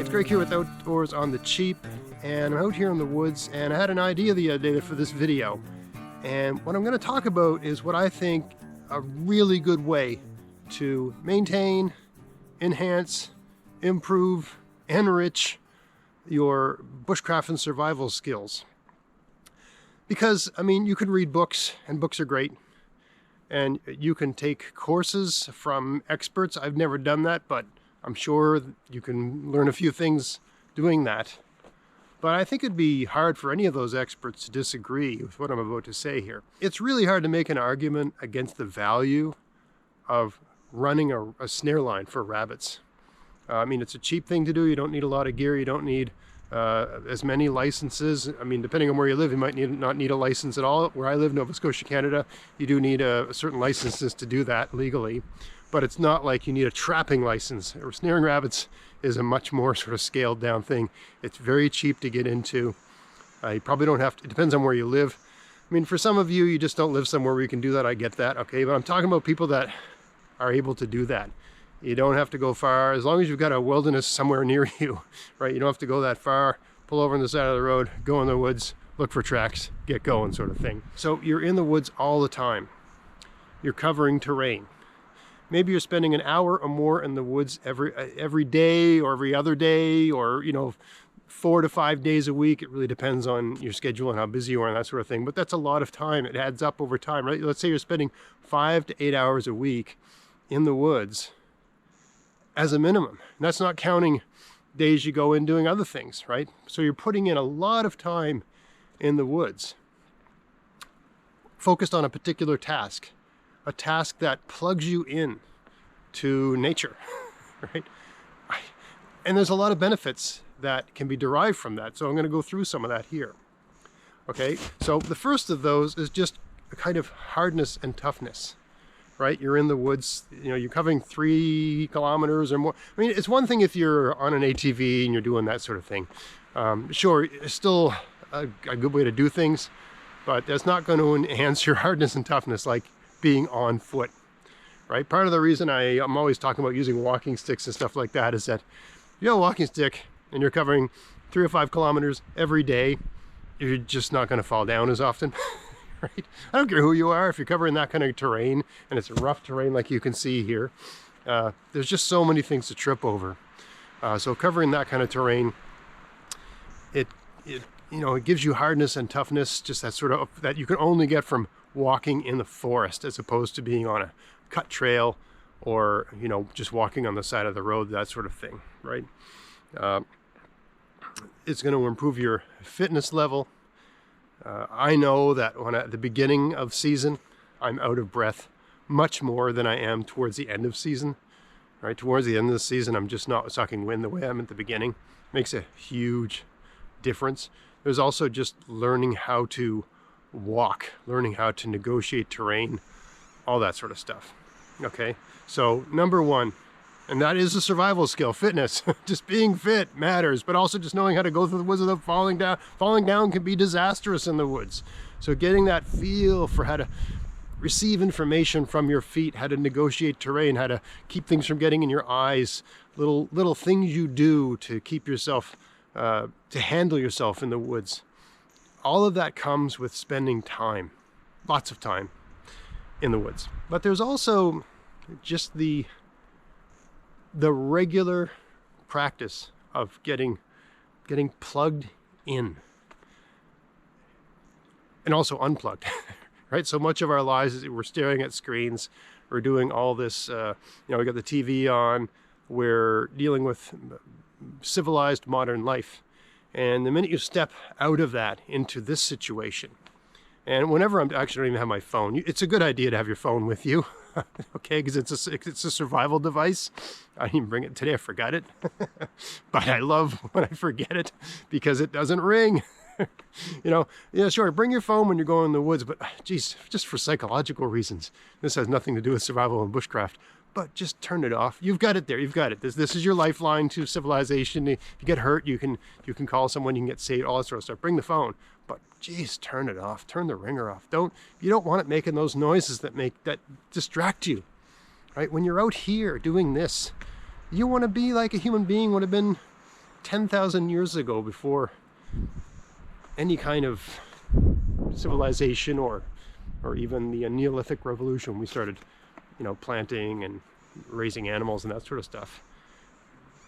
Greg here with Outdoors on the Cheap, and I'm out here in the woods, and I had an idea the other day for this video. And what I'm going to talk about is what I think a really good way to maintain, enhance, improve, enrich your bushcraft and survival skills. Because, I mean, you can read books, and books are great, and you can take courses from experts. I've never done that, but I'm sure you can learn a few things doing that. But I think it'd be hard for any of those experts to disagree with what I'm about to say here. It's really hard to make an argument against the value of running a snare line for rabbits. I mean, it's a cheap thing to do. You don't need a lot of gear. You don't need as many licenses. I mean, depending on where you live, you might not need a license at all. Where I live, Nova Scotia, Canada, you do need a certain licenses to do that legally. But it's not like you need a trapping license. Or snaring rabbits is a much more sort of scaled down thing. It's very cheap to get into. You probably don't have to, it depends on where you live. I mean, for some of you, you just don't live somewhere where you can do that. I get that, okay? But I'm talking about people that are able to do that. You don't have to go far, as long as you've got a wilderness somewhere near you, right? You don't have to go that far, pull over on the side of the road, go in the woods, look for tracks, get going sort of thing. So you're in the woods all the time. You're covering terrain. Maybe you're spending an hour or more in the woods every day or every other day, or, you know, 4 to 5 days a week. It really depends on your schedule and how busy you are and that sort of thing. But that's a lot of time. It adds up over time, right? Let's say you're spending 5 to 8 hours a week in the woods as a minimum. And that's not counting days you go in doing other things, right? So you're putting in a lot of time in the woods, focused on a particular task. A task that plugs you in to nature, right? And there's a lot of benefits that can be derived from that. So I'm going to go through some of that here. Okay, so the first of those is just a kind of hardness and toughness, right? You're in the woods, you know, you're covering 3 kilometers or more. I mean, it's one thing if you're on an ATV and you're doing that sort of thing. Sure, it's still a good way to do things, but that's not going to enhance your hardness and toughness like being on foot, right? Part of the reason I'm always talking about using walking sticks and stuff like that is that you have a walking stick and you're covering 3 or 5 kilometers every day, you're just not going to fall down as often, right? I don't care who you are, if you're covering that kind of terrain and it's rough terrain like you can see here, there's just so many things to trip over. So covering that kind of terrain, it gives you hardness and toughness, just that sort of, that you can only get from walking in the forest as opposed to being on a cut trail or, you know, just walking on the side of the road, that sort of thing, right? It's going to improve your fitness level. I know that when at the beginning of season, I'm out of breath much more than I am towards the end of season, right? Towards the end of the season, I'm just not sucking wind the way I'm at the beginning. Makes a huge difference. There's also just learning how to walk, learning how to negotiate terrain, all that sort of stuff. Okay, so number one, and that is a survival skill, fitness. Just being fit matters, but also just knowing how to go through the woods without falling down. Falling down can be disastrous in the woods. So getting that feel for how to receive information from your feet, how to negotiate terrain, how to keep things from getting in your eyes, little things you do to keep yourself, to handle yourself in the woods. All of that comes with spending time, lots of time in the woods. But there's also just the regular practice of getting plugged in and also unplugged, right? So much of our lives is we're staring at screens, we're doing all this, we got the TV on, we're dealing with civilized modern life. And the minute you step out of that into this situation, and whenever I don't even have my phone, it's a good idea to have your phone with you, okay, because it's a survival device. I didn't even bring it today, I forgot it. But I love when I forget it because it doesn't ring. Sure, bring your phone when you're going in the woods, but geez, just for psychological reasons. This has nothing to do with survival and bushcraft. But just turn it off. You've got it there. You've got it. This is your lifeline to civilization. If you get hurt, you can call someone. You can get saved. All that sort of stuff. Bring the phone. But geez, turn it off. Turn the ringer off. You don't want it making those noises that distract you, right? When you're out here doing this, you want to be like a human being would have been 10,000 years ago, before any kind of civilization or even the Neolithic revolution, we started, planting and raising animals and that sort of stuff.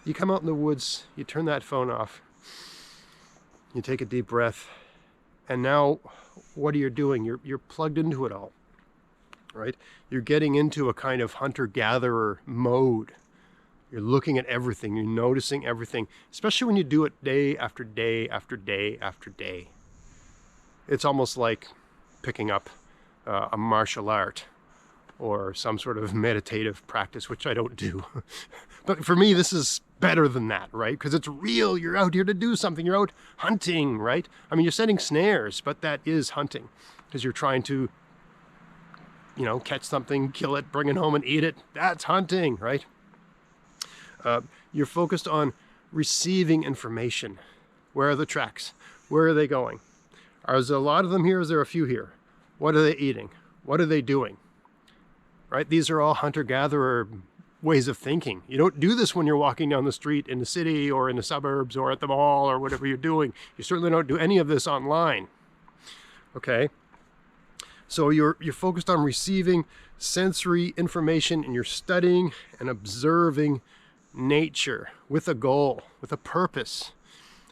You come out in the woods, you turn that phone off, you take a deep breath, and now what are you doing? You're plugged into it all, right? You're getting into a kind of hunter-gatherer mode. You're looking at everything, you're noticing everything, especially when you do it day after day after day after day. It's almost like picking up a martial art or some sort of meditative practice, which I don't do. But for me, this is better than that, right? Because it's real. You're out here to do something. You're out hunting, right? I mean, you're setting snares, but that is hunting because you're trying to, catch something, kill it, bring it home and eat it. That's hunting, right? You're focused on receiving information. Where are the tracks? Where are they going? Are there a lot of them here? Is there a few here? What are they eating? What are they doing? Right? These are all hunter-gatherer ways of thinking. You don't do this when you're walking down the street in the city or in the suburbs or at the mall or whatever you're doing. You certainly don't do any of this online. Okay? So you're focused on receiving sensory information, and you're studying and observing nature with a goal, with a purpose.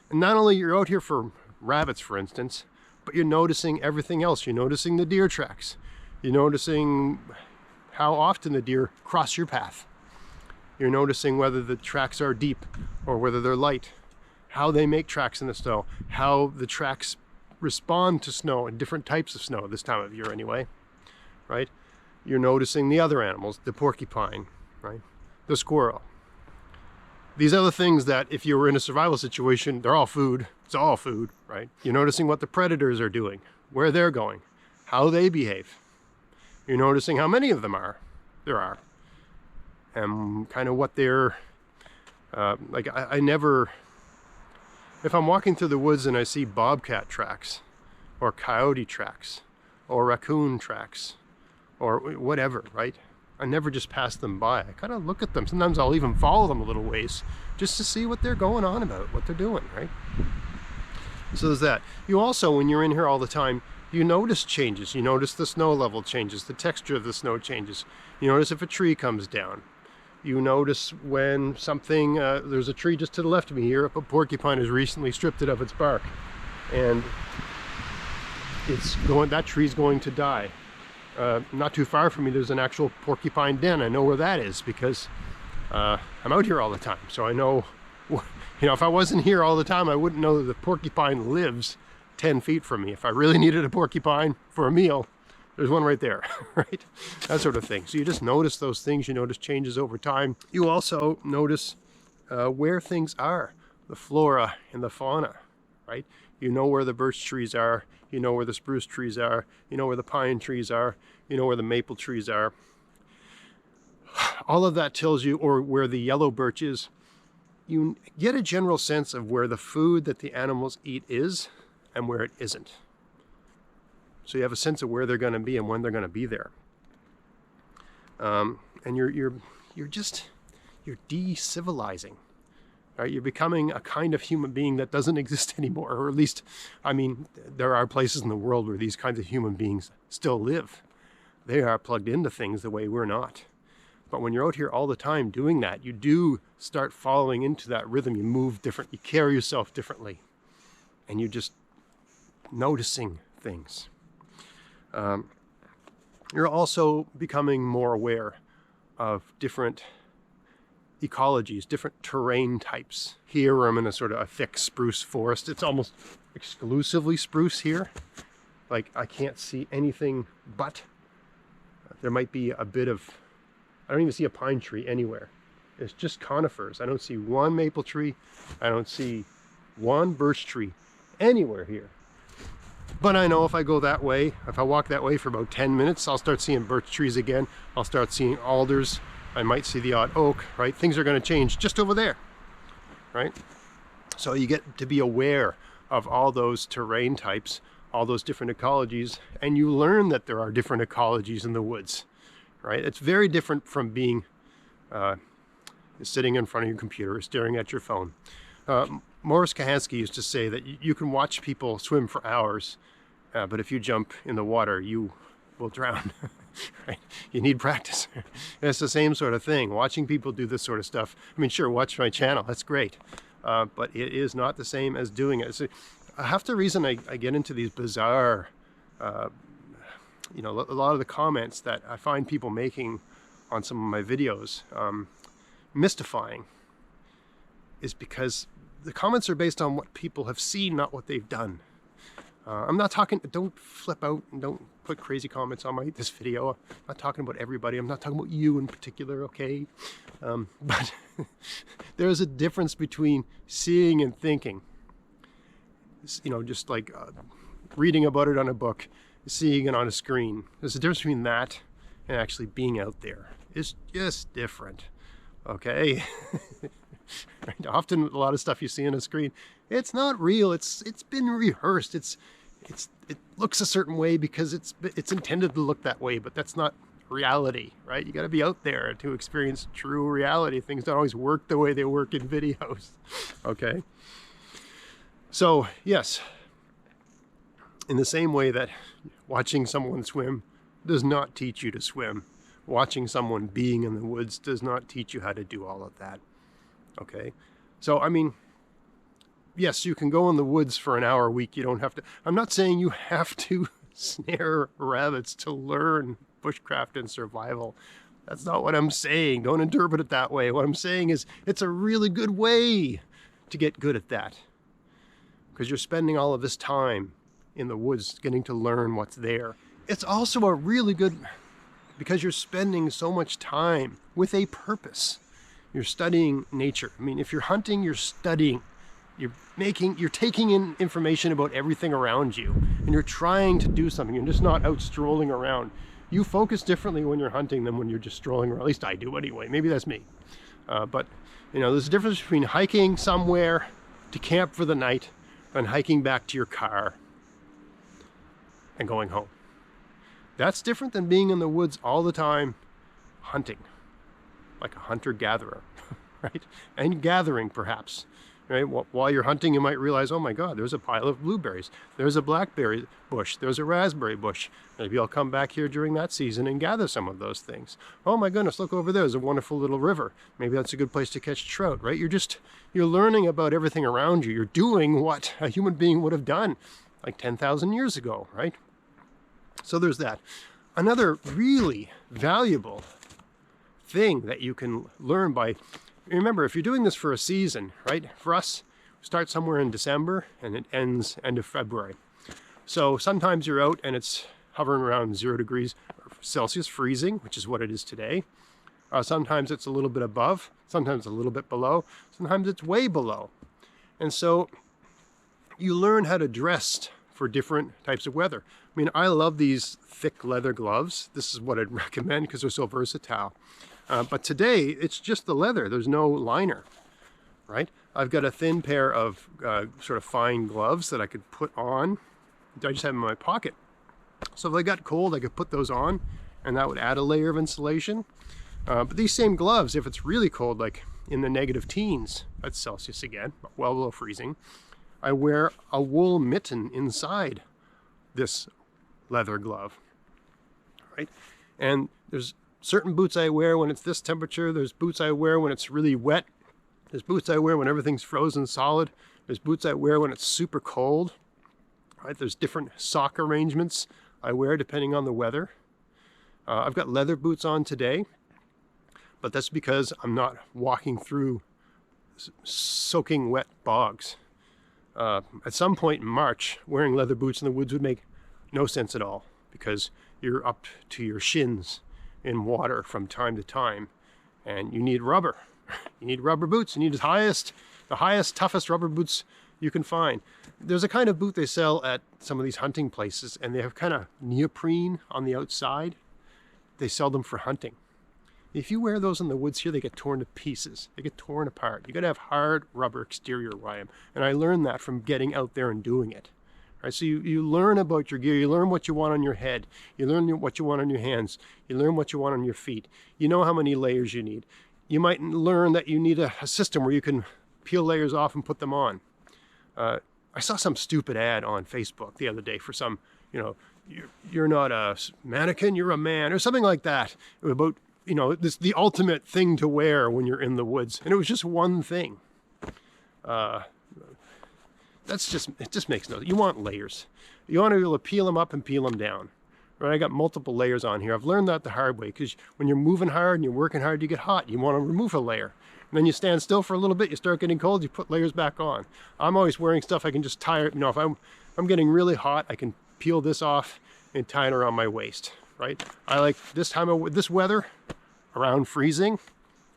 And not only you're out here for rabbits, for instance, but you're noticing everything else. You're noticing the deer tracks. You're noticing how often the deer cross your path. You're noticing whether the tracks are deep or whether they're light, how they make tracks in the snow, how the tracks respond to snow and different types of snow this time of year anyway, right? You're noticing the other animals, the porcupine, right? The squirrel. These are the things that if you were in a survival situation, they're all food. It's all food, right? You're noticing what the predators are doing, where they're going, how they behave. You're noticing how many of them there are, and kind of what they're, I never, if I'm walking through the woods and I see bobcat tracks, or coyote tracks, or raccoon tracks, or whatever, right? I never just pass them by. I kind of look at them. Sometimes I'll even follow them a little ways just to see what they're going on about, what they're doing, right? So there's that. You also, when you're in here all the time, you notice changes. You notice the snow level changes, the texture of the snow changes. You notice if a tree comes down. You notice when something, there's a tree just to the left of me here, a porcupine has recently stripped it of its bark. And that tree's going to die. Not too far from me, there's an actual porcupine den. I know where that is because I'm out here all the time. So I know, if I wasn't here all the time, I wouldn't know that the porcupine lives 10 feet from me. If I really needed a porcupine for a meal, there's one right there, right? That sort of thing. So you just notice those things. You notice changes over time. You also notice where things are, the flora and the fauna, right? You know where the birch trees are. You know where the spruce trees are. You know where the pine trees are. You know where the maple trees are. All of that tells you, or where the yellow birch is. You get a general sense of where the food that the animals eat is and where it isn't. So you have a sense of where they're going to be and when they're going to be there. And you're de-civilizing. Right? You're becoming a kind of human being that doesn't exist anymore, or at least, there are places in the world where these kinds of human beings still live. They are plugged into things the way we're not. But when you're out here all the time doing that, you do start following into that rhythm. You move different, you carry yourself differently, and you're just noticing things. You're also becoming more aware of different ecologies, different terrain types. Here I'm in a sort of a thick spruce forest. It's almost exclusively spruce here. Like I can't see anything but. There might be a bit of, I don't even see a pine tree anywhere. It's just conifers. I don't see one maple tree. I don't see one birch tree anywhere here. But I know if I go that way, if I walk that way for about 10 minutes, I'll start seeing birch trees again. I'll start seeing alders. I might see the odd oak, right? Things are going to change just over there, right? So you get to be aware of all those terrain types, all those different ecologies, and you learn that there are different ecologies in the woods, right? It's very different from being sitting in front of your computer or staring at your phone. Morris Kahansky used to say that you can watch people swim for hours, but if you jump in the water, you will drown. Right? You need practice. It's the same sort of thing. Watching people do this sort of stuff. I mean, sure, watch my channel. That's great. But it is not the same as doing it. So half the reason I get into these bizarre, you know, a lot of the comments that I find people making on some of my videos mystifying is because the comments are based on what people have seen, not what they've done. I'm not talking, don't flip out and don't put crazy comments on this video. I'm not talking about everybody. I'm not talking about you in particular, okay? But there's a difference between seeing and thinking. You know, just like reading about it on a book, seeing it on a screen. There's a difference between that and actually being out there. It's just different, okay? Right? Often a lot of stuff you see on a screen, it's not real. It's been rehearsed. It looks a certain way because it's intended to look that way, but that's not reality, right? You got to be out there to experience true reality. Things don't always work the way they work in videos. Okay. So yes, in the same way that watching someone swim does not teach you to swim, watching someone being in the woods does not teach you how to do all of that. Okay. So, I mean, yes, you can go in the woods for an hour a week. You don't have to, I'm not saying you have to snare rabbits to learn bushcraft and survival. That's not what I'm saying. Don't interpret it that way. What I'm saying is it's a really good way to get good at that, because you're spending all of this time in the woods getting to learn what's there. It's also a really good, because you're spending so much time with a purpose. You're studying nature. I mean, if you're hunting, you're studying. You're taking in information about everything around you, and you're trying to do something. You're just not out strolling around. You focus differently when you're hunting than when you're just strolling around. At least I do anyway. Maybe that's me. But, you know, there's a difference between hiking somewhere to camp for the night and hiking back to your car and going home. That's different than being in the woods all the time hunting, like a hunter-gatherer, right? And gathering, perhaps. Right? While you're hunting, you might realize, oh my God, there's a pile of blueberries. There's a blackberry bush. There's a raspberry bush. Maybe I'll come back here during that season and gather some of those things. Oh my goodness, look over there. There's a wonderful little river. Maybe that's a good place to catch trout, right? You're learning about everything around you. You're doing what a human being would have done like 10,000 years ago, right? So there's that. Another really valuable thing that you can learn by, remember, if you're doing this for a season, right? For us, we start somewhere in December and it ends end of February. So sometimes you're out and it's hovering around 0 degrees Celsius, freezing, which is what it is today. Sometimes it's a little bit above, sometimes a little bit below, sometimes it's way below. And so you learn how to dress for different types of weather. I mean, I love these thick leather gloves. This is what I'd recommend because they're so versatile. But today, it's just the leather. There's no liner, right? I've got a thin pair of sort of fine gloves that I could put on. I just have them in my pocket. So if I got cold, I could put those on, and that would add a layer of insulation. But these same gloves, if it's really cold, like in the negative teens, that's Celsius again, well below freezing, I wear a wool mitten inside this leather glove, right? And there's certain boots I wear when it's this temperature. There's boots I wear when it's really wet. There's boots I wear when everything's frozen solid. There's boots I wear when it's super cold, right? There's different sock arrangements I wear depending on the weather. I've got leather boots on today, but that's because I'm not walking through soaking wet bogs. At some point in March, wearing leather boots in the woods would make no sense at all, because you're up to your shins in water from time to time, and you need rubber. You need rubber boots. You need the highest, toughest rubber boots you can find. There's a kind of boot they sell at some of these hunting places, and they have kind of neoprene on the outside. They sell them for hunting. If you wear those in the woods here, they get torn to pieces. They get torn apart. You got to have hard rubber exterior around them. And I learned that from getting out there and doing it. Right? So you learn about your gear. You learn what you want on your head. You learn what you want on your hands. You learn what you want on your feet. You know how many layers you need. You might learn that you need a system where you can peel layers off and put them on. I saw some stupid ad on Facebook the other day for some, you're not a mannequin, you're a man, or something like that, about, the ultimate thing to wear when you're in the woods. And it was just one thing. It just makes no sense. You want layers. You want to be able to peel them up and peel them down. Right? I got multiple layers on here. I've learned that the hard way, because when you're moving hard and you're working hard, you get hot. You want to remove a layer. And then you stand still for a little bit, you start getting cold, you put layers back on. I'm always wearing stuff I can just tie it, if I'm getting really hot, I can peel this off and tie it around my waist, right? I like this weather, around freezing,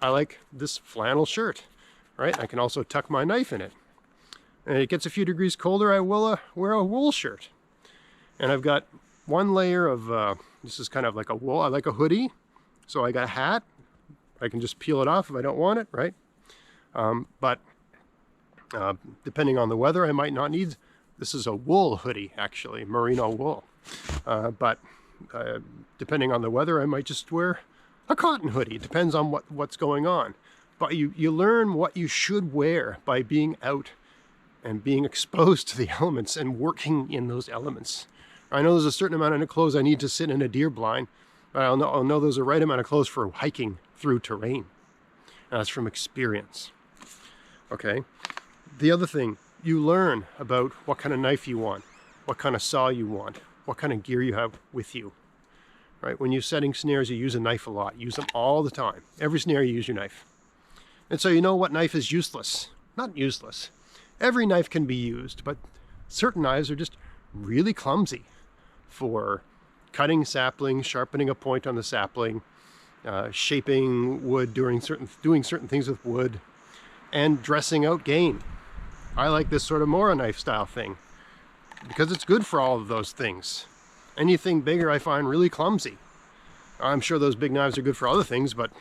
I like this flannel shirt, right? I can also tuck my knife in it. And it gets a few degrees colder, I will wear a wool shirt. And I've got one layer of, this is kind of like a wool, I like a hoodie. So I got a hat. I can just peel it off if I don't want it, right? But depending on the weather, I might not need, this is a wool hoodie, actually, merino wool. But depending on the weather, I might just wear a cotton hoodie. It depends on what's going on. But you learn what you should wear by being out and being exposed to the elements and working in those elements. I know there's a certain amount of clothes I need to sit in a deer blind, but I'll know there's the right amount of clothes for hiking through terrain. And that's from experience. Okay. The other thing, you learn about what kind of knife you want, what kind of saw you want, what kind of gear you have with you. Right? When you're setting snares, you use a knife a lot. Use them all the time. Every snare you use your knife. And so you know what knife is useless. Not useless. Every knife can be used, but certain knives are just really clumsy for cutting saplings, sharpening a point on the sapling, shaping wood, doing certain things with wood, and dressing out game. I like this sort of Mora knife style thing because it's good for all of those things. Anything bigger I find really clumsy. I'm sure those big knives are good for other things, but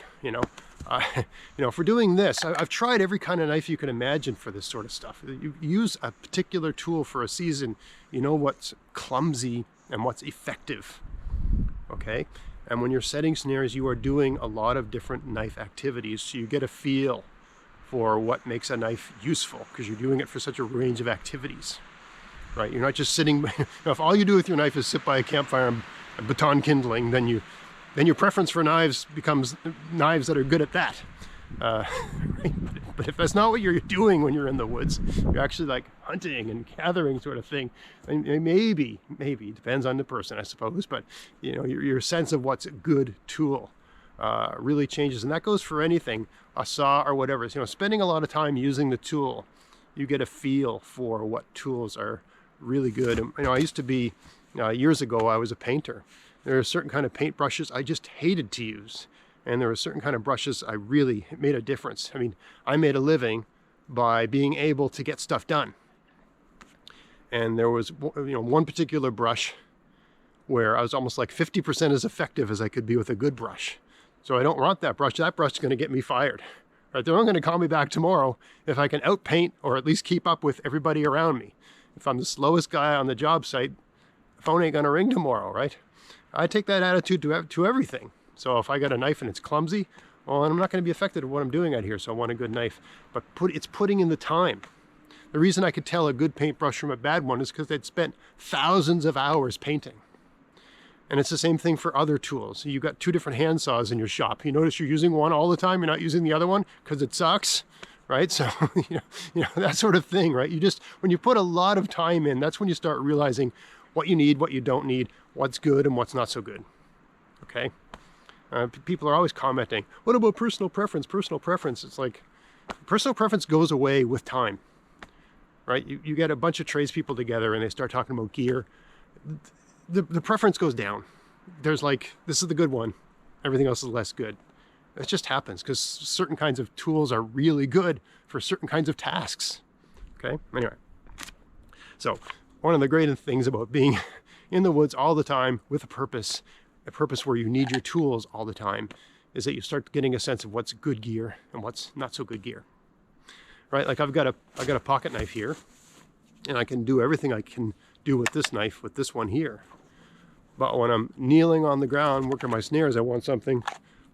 for doing this, I've tried every kind of knife you can imagine for this sort of stuff. You use a particular tool for a season, you know what's clumsy and what's effective. Okay? And when you're setting snares, you are doing a lot of different knife activities, so you get a feel for what makes a knife useful, because you're doing it for such a range of activities. Right? You're not just sitting, if all you do with your knife is sit by a campfire and baton kindling, then your preference for knives becomes knives that are good at that. Right? But if that's not what you're doing when you're in the woods, you're actually like hunting and gathering sort of thing, and maybe, depends on the person, I suppose, but your sense of what's a good tool really changes. And that goes for anything, a saw or whatever. Spending a lot of time using the tool, you get a feel for what tools are really good. And, I used to be, years ago, I was a painter. There are certain kind of paint brushes I just hated to use. And there were certain kind of brushes it made a difference. I mean, I made a living by being able to get stuff done. And there was, one particular brush where I was almost like 50% as effective as I could be with a good brush. So I don't want that brush. That brush is going to get me fired. Right? They're not going to call me back tomorrow if I can outpaint or at least keep up with everybody around me. If I'm the slowest guy on the job site, the phone ain't going to ring tomorrow, right? I take that attitude to everything. So if I got a knife and it's clumsy, well, I'm not going to be affected with what I'm doing out here, so I want a good knife. But it's putting in the time. The reason I could tell a good paintbrush from a bad one is because they'd spent thousands of hours painting. And it's the same thing for other tools. You've got two different hand saws in your shop. You notice you're using one all the time, you're not using the other one because it sucks, right? So, that sort of thing, right? When you put a lot of time in, that's when you start realizing what you need, what you don't need, what's good and what's not so good, okay? People are always commenting, what about personal preference? Personal preference, it's like, personal preference goes away with time, right? You get a bunch of tradespeople together and they start talking about gear. The preference goes down. There's like, this is the good one, everything else is less good. It just happens because certain kinds of tools are really good for certain kinds of tasks, okay? Anyway, so one of the great things about being in the woods all the time with a purpose where you need your tools all the time, is that you start getting a sense of what's good gear and what's not so good gear. Right? Like I've got a pocket knife here, and I can do everything I can do with this knife, with this one here. But when I'm kneeling on the ground working my snares, I want something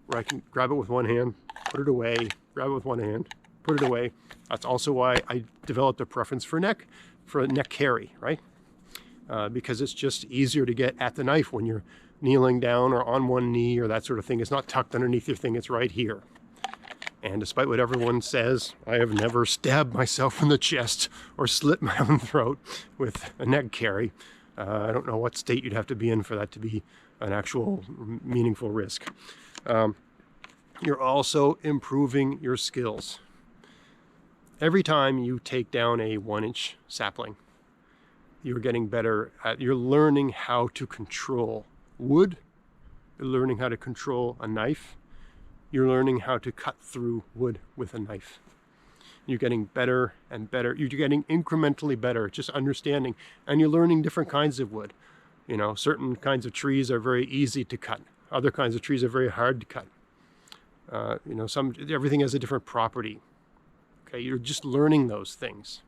where I can grab it with one hand, put it away, grab it with one hand, put it away. That's also why I developed a preference for neck carry, right? Because it's just easier to get at the knife when you're kneeling down or on one knee or that sort of thing. It's not tucked underneath your thing, it's right here. And despite what everyone says, I have never stabbed myself in the chest or slit my own throat with a neck carry. I don't know what state you'd have to be in for that to be an actual meaningful risk. You're also improving your skills. Every time you take down a 1-inch sapling, you're getting better at, you're learning how to control wood, you're learning how to control a knife, you're learning how to cut through wood with a knife. You're getting better and better, you're getting incrementally better, just understanding, and you're learning different kinds of wood. You know, certain kinds of trees are very easy to cut, other kinds of trees are very hard to cut. You know, everything has a different property. Okay, you're just learning those things.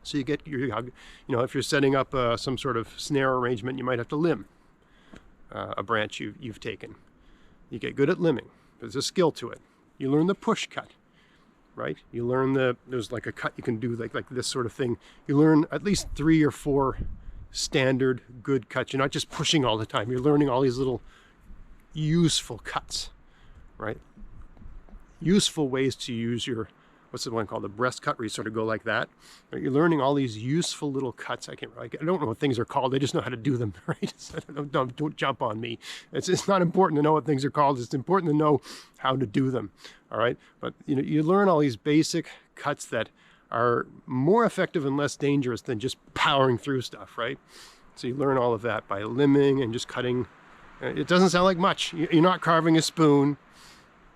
So you get, you know, if you're setting up some sort of snare arrangement, you might have to limb a branch you've taken. You get good at limbing. There's a skill to it. You learn the push cut, right? You learn there's like a cut you can do like this sort of thing. You learn at least 3 or 4 standard good cuts. You're not just pushing all the time. You're learning all these little useful cuts, right? Useful ways to use your, what's the one called, the breast cut, where you sort of go like that. Right? You're learning all these useful little cuts. I don't know what things are called. I just know how to do them, right? So don't jump on me. It's not important to know what things are called. It's important to know how to do them, all right? But you know, you learn all these basic cuts that are more effective and less dangerous than just powering through stuff, right? So you learn all of that by limbing and just cutting. It doesn't sound like much. You're not carving a spoon,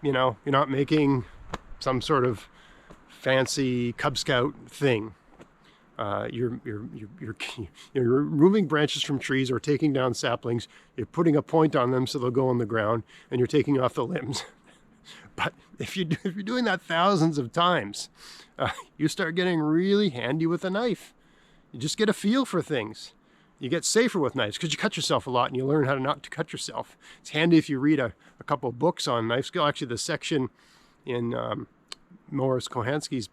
you know, you're not making some sort of fancy Cub Scout thing. You're removing branches from trees or taking down saplings. You're putting a point on them so they'll go on the ground, and you're taking off the limbs. But if you're doing that thousands of times, you start getting really handy with a knife. You just get a feel for things. You get safer with knives because you cut yourself a lot and you learn how to not to cut yourself. It's handy if you read a couple of books on knife skill. Actually, the section in Morris Kohansky's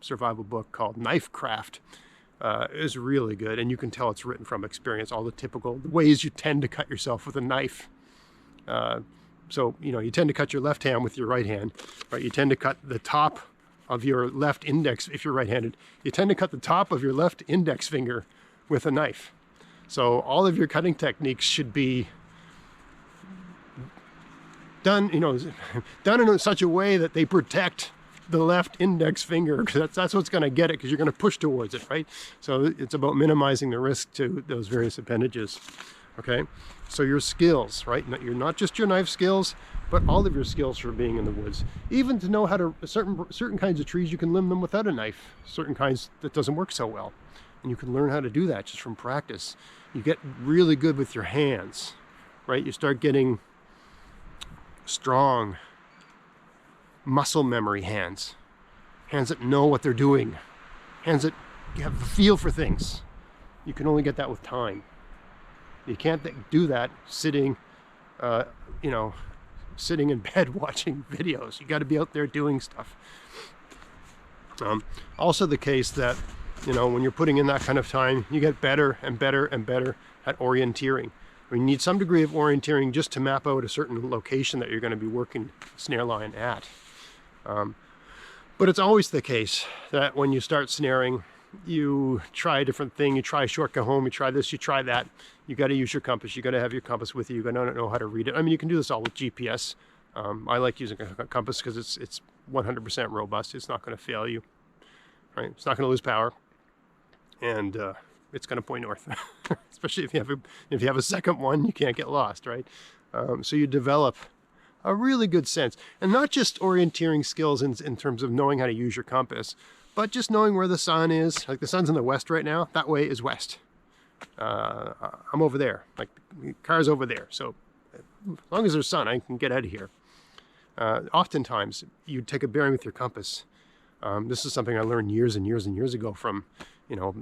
survival book called Bushcraft is really good, and you can tell it's written from experience, all the typical ways you tend to cut yourself with a knife. So, you know, you tend to cut your left hand with your right hand, right? You tend to cut the top of your left index, if you're right-handed, you tend to cut the top of your left index finger with a knife. So all of your cutting techniques should be done, you know, done in such a way that they protect the left index finger, because that's what's going to get it, because you're going to push towards it, right? So it's about minimizing the risk to those various appendages. Okay, so your skills, right? You're not just your knife skills, but all of your skills for being in the woods. Even to know how to, certain kinds of trees, you can limb them without a knife. Certain kinds that doesn't work so well. And you can learn how to do that just from practice. You get really good with your hands, right? You start getting strong muscle memory hands. Hands that know what they're doing. Hands that have a feel for things. You can only get that with time. You can't do that sitting, you know, sitting in bed watching videos. You got to be out there doing stuff. Also the case that, you know, when you're putting in that kind of time, you get better and better and better at orienteering. You need some degree of orienteering just to map out a certain location that you're going to be working snare line at. But it's always the case that when you start snaring, you try a different thing, you try a shortcut home, you try this, you try that. You got to use your compass, you got to have your compass with you, you got to know how to read it. I mean, you can do this all with GPS. I like using a compass because it's 100% robust. It's not going to fail you, right? It's not going to lose power, and it's going to point north. Especially if you have a second one, you can't get lost, right? So you develop a really good sense, and not just orienteering skills in terms of knowing how to use your compass, but just knowing where the sun is. Like the sun's in the west right now, that way is west. I'm over there, like the car's over there. So as long as there's sun, I can get out of here. Oftentimes you take a bearing with your compass. This is something I learned years and years and years ago from, you know,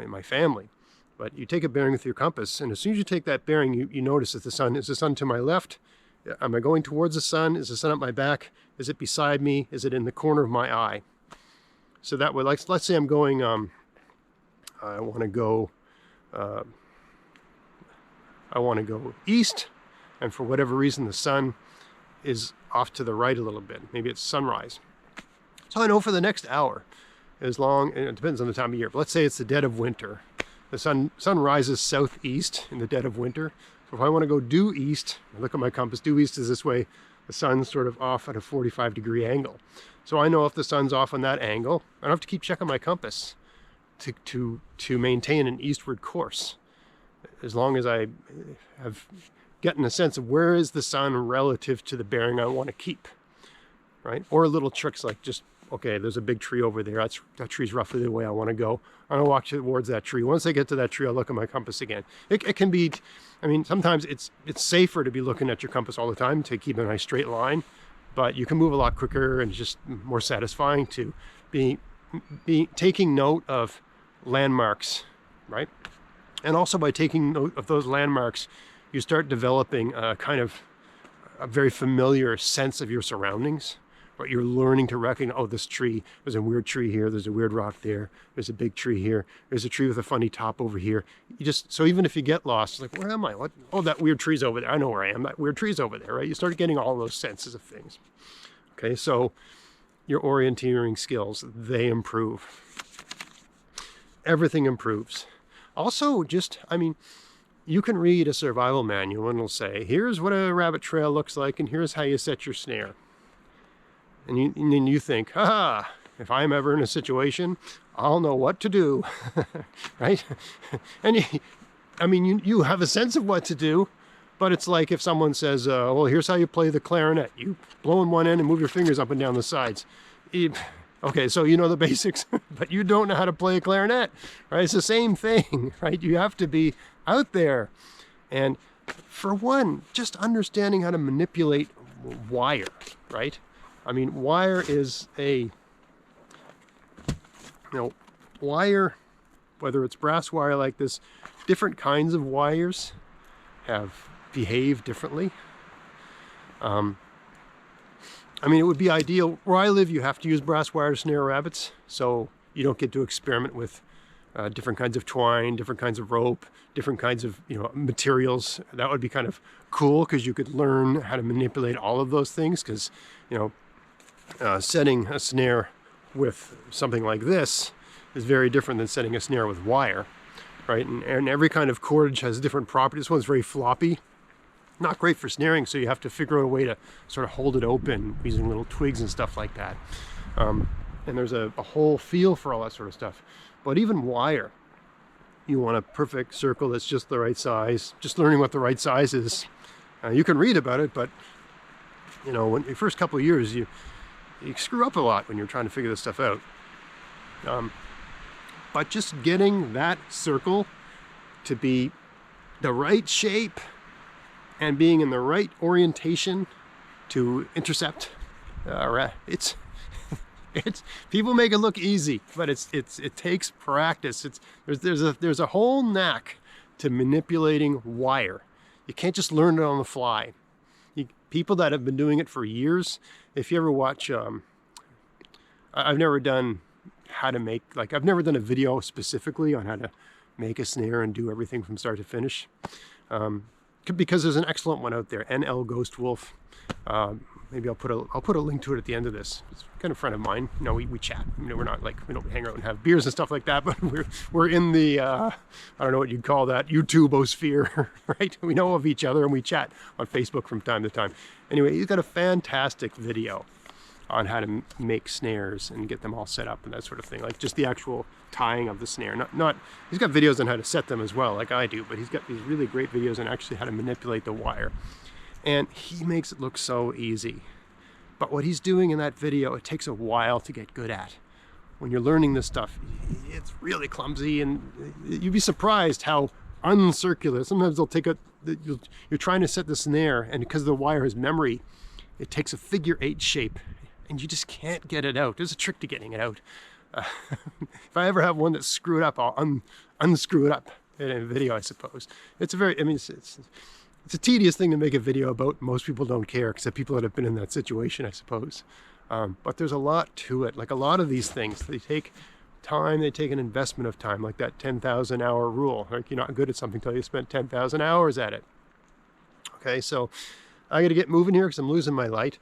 my family. But you take a bearing with your compass, and as soon as you take that bearing, you notice that is the sun to my left? Am I going towards the sun? Is the sun at my back? Is it beside me? Is it in the corner of my eye? So that way, like, let's say I'm going, I want to go east, and for whatever reason the sun is off to the right a little bit. Maybe it's sunrise. So I know for the next hour, as long, and it depends on the time of year, but let's say it's the dead of winter. The sun rises southeast in the dead of winter. So if I want to go due east, I look at my compass, due east is this way, the sun's sort of off at a 45-degree angle. So I know if the sun's off on that angle, I don't have to keep checking my compass to maintain an eastward course. As long as I have gotten a sense of where is the sun relative to the bearing I want to keep, right? Or little tricks like just, okay, there's a big tree over there. That tree's roughly the way I want to go. I'm going to walk towards that tree. Once I get to that tree, I'll look at my compass again. It can be, I mean, sometimes it's safer to be looking at your compass all the time to keep a nice straight line, but you can move a lot quicker and just more satisfying to be taking note of landmarks, right? And also by taking note of those landmarks, you start developing a kind of a very familiar sense of your surroundings. But you're learning to recognize, oh, this tree, there's a weird tree here, there's a weird rock there, there's a big tree here, there's a tree with a funny top over here. So even if you get lost, like, where am I? What? Oh, that weird tree's over there. I know where I am. That weird tree's over there, right? You start getting all those senses of things. Okay, so your orienteering skills, they improve. Everything improves. Also, I mean, you can read a survival manual and it'll say, here's what a rabbit trail looks like and here's how you set your snare. And then you think, if I'm ever in a situation, I'll know what to do, right? And you have a sense of what to do, but it's like if someone says, well, here's how you play the clarinet. You blow in one end and move your fingers up and down the sides. Okay, so you know the basics, but you don't know how to play a clarinet, right? It's the same thing, right? You have to be out there. And for one, just understanding how to manipulate wire, right? I mean, wire is wire, whether it's brass wire like this, different kinds of wires behave differently. I mean, it would be ideal. Where I live, you have to use brass wire to snare rabbits, so you don't get to experiment with different kinds of twine, different kinds of rope, different kinds of materials. That would be kind of cool because you could learn how to manipulate all of those things. Because setting a snare with something like this is very different than setting a snare with wire, right? And every kind of cordage has different properties. This one's very floppy, not great for snaring, so you have to figure out a way to sort of hold it open using little twigs and stuff like that. And there's a whole feel for all that sort of stuff. But even wire, you want a perfect circle that's just the right size. Just learning what the right size is. You can read about it, but when the first couple of years, you screw up a lot when you're trying to figure this stuff out. But just getting that circle to be the right shape and being in the right orientation to intercept, it's people make it look easy, but it takes practice. There's a whole knack to manipulating wire. You can't just learn it on the fly. People that have been doing it for years, if you ever watch, I've never done I've never done a video specifically on how to make a snare and do everything from start to finish. Because there's an excellent one out there, NL Ghost Wolf. Maybe I'll put a link to it at the end of this. It's kind of a friend of mine. We chat. We're not we don't hang out and have beers and stuff like that, but we're in the I don't know what you'd call that, YouTubeosphere, right? We know of each other and we chat on Facebook from time to time. Anyway, he's got a fantastic video on how to make snares and get them all set up and that sort of thing. Like just the actual tying of the snare. He's got videos on how to set them as well, like I do, but he's got these really great videos on actually how to manipulate the wire. And he makes it look so easy. But what he's doing in that video, it takes a while to get good at. When you're learning this stuff, it's really clumsy, and you'd be surprised how uncircular. Sometimes they'll take you're trying to set the snare, and because the wire has memory, it takes a figure 8 shape, and you just can't get it out. There's a trick to getting it out. If I ever have one that's screwed up, I'll unscrew it up in a video, I suppose. It's it's a tedious thing to make a video about. Most people don't care, except people that have been in that situation, I suppose. But there's a lot to it. Like a lot of these things, they take time, they take an investment of time, like that 10,000 hour rule. Like, you're not good at something until you spent 10,000 hours at it. Okay, so I got to get moving here because I'm losing my light.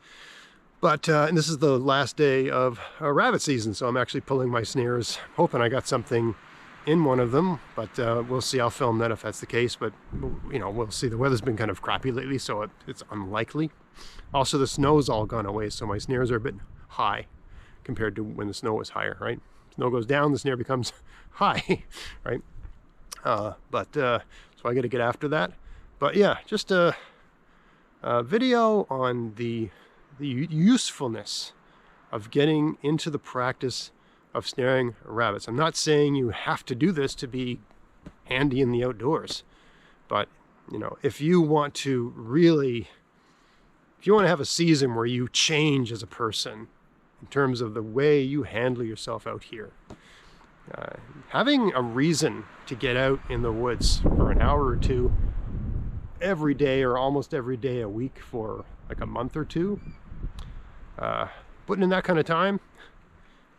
But, and this is the last day of rabbit season, so I'm actually pulling my snares, hoping I got something in one of them, but we'll see. I'll film that if that's the case, but you know, we'll see. The weather's been kind of crappy lately, so it's unlikely. Also, the snow's all gone away, so my snares are a bit high compared to when the snow was higher, right? Snow goes down, the snare becomes high, right? So I got to get after that. But yeah, just a video on the usefulness of getting into the practice of snaring rabbits. I'm not saying you have to do this to be handy in the outdoors, but you know, if you want to have a season where you change as a person in terms of the way you handle yourself out here, having a reason to get out in the woods for an hour or two every day, or almost every day a week for like a month or two, putting in that kind of time,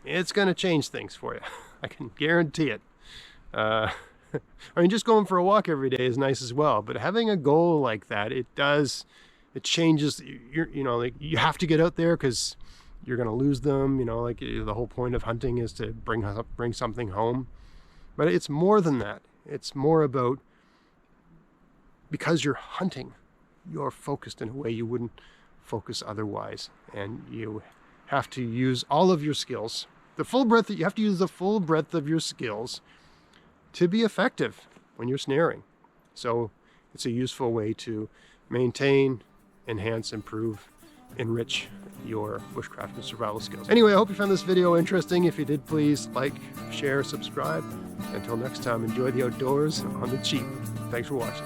it's going to change things for you. I can guarantee it. I mean, just going for a walk every day is nice as well, but having a goal like that, it changes. You know, like, you have to get out there because you're going to lose them. You know, like, the whole point of hunting is to bring something home. But it's more than that. It's more about, because you're hunting, you're focused in a way you wouldn't focus otherwise, and you have to use all of your skills, you have to use the full breadth of your skills to be effective when you're snaring. So it's a useful way to maintain, enhance, improve, enrich your bushcraft and survival skills. Anyway, I hope you found this video interesting. If you did, please like, share, subscribe. Until next time, enjoy the outdoors on the cheap. Thanks for watching.